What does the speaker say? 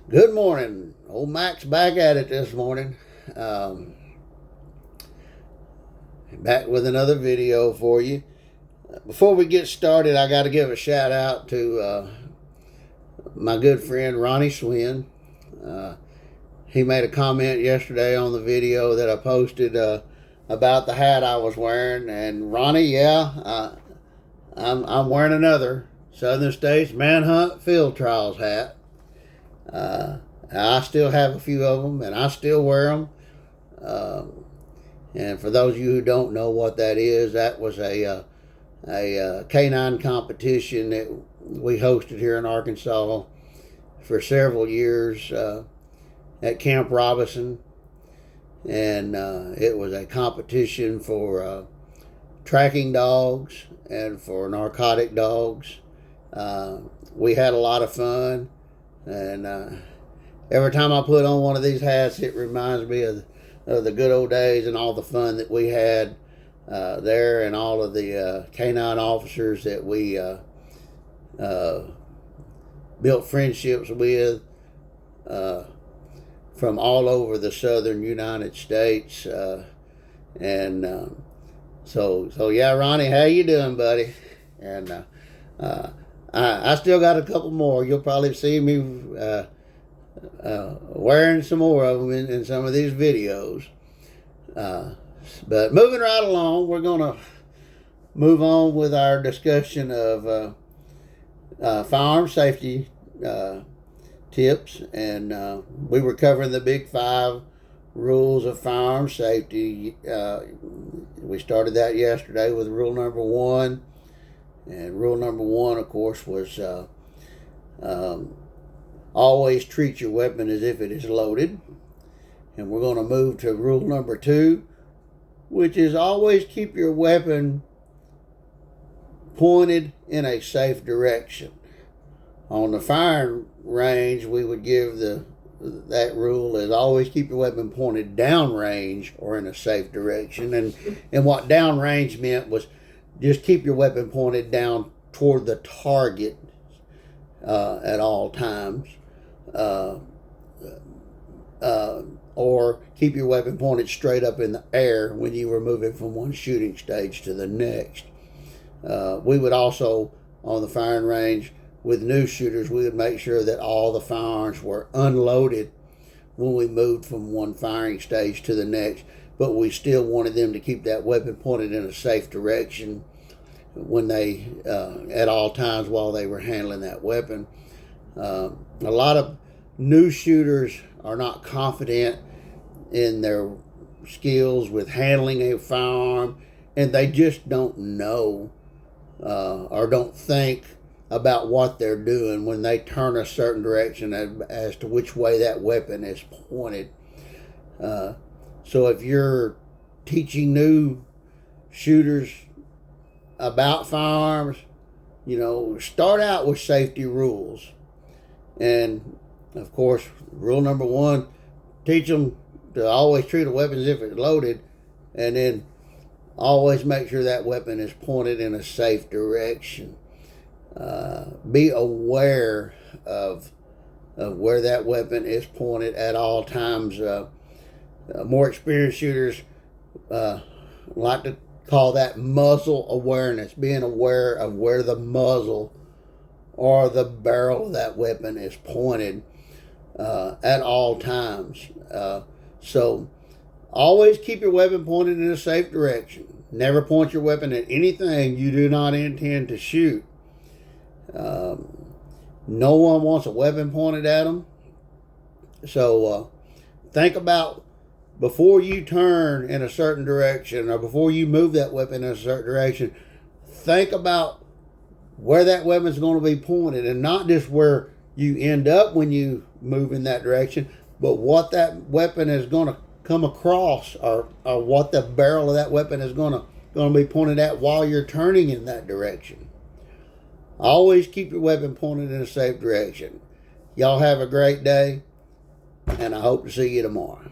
Good morning. Old Mac's back at it this morning. Um, Back with another video for you. Before we get started, I got to give a shout out to my good friend Ronnie Swin. He made a comment yesterday on the video that I posted about the hat I was wearing. And Ronnie, I'm wearing another Southern States Manhunt Field Trials hat. I still have a few of them, and I still wear them. And for those of you who don't know what that is, that was a canine competition that we hosted here in Arkansas for several years at Camp Robinson. And it was a competition for tracking dogs and for narcotic dogs. We had a lot of fun, and every time I put on one of these hats, it reminds me of the good old days and all the fun that we had there, and all of the canine officers that we built friendships with from all over the southern United States. So yeah, Ronnie, how you doing, buddy? And I still got a couple more. You'll probably see me wearing some more of them in some of these videos. But moving right along, we're going to move on with our discussion of firearm safety tips. And we were covering the big 5 rules of firearm safety. We started that yesterday with rule number 1. And rule number 1, of course, was always treat your weapon as if it is loaded. And we're going to move to rule number 2, which is always keep your weapon pointed in a safe direction. On the firing range, we would give that rule is always keep your weapon pointed downrange or in a safe direction. And what downrange meant was just keep your weapon pointed down toward the target at all times. Or keep your weapon pointed straight up in the air when you were moving from one shooting stage to the next. We would also, on the firing range, with new shooters, we would make sure that all the firearms were unloaded when we moved from one firing stage to the next, but we still wanted them to keep that weapon pointed in a safe direction when they, at all times while they were handling that weapon. A lot of new shooters are not confident in their skills with handling a firearm, and they just don't know or don't think about what they're doing when they turn a certain direction as to which way that weapon is pointed. So if you're teaching new shooters about firearms, start out with safety rules. And of course, rule number 1, teach them to always treat a weapon as if it's loaded, and then always make sure that weapon is pointed in a safe direction. Be aware of where that weapon is pointed at all times. More experienced shooters like to call that muzzle awareness, being aware of where the muzzle or the barrel of that weapon is pointed at all times. So always keep your weapon pointed in a safe direction. Never point your weapon at anything you do not intend to shoot. No one wants a weapon pointed at them. So think about, before you turn in a certain direction or before you move that weapon in a certain direction, think about where that weapon is going to be pointed, and not just where you end up when you move in that direction, but what that weapon is going to come across, or what the barrel of that weapon is going to be pointed at while you're turning in that direction. Always keep your weapon pointed in a safe direction. Y'all have a great day, and I hope to see you tomorrow.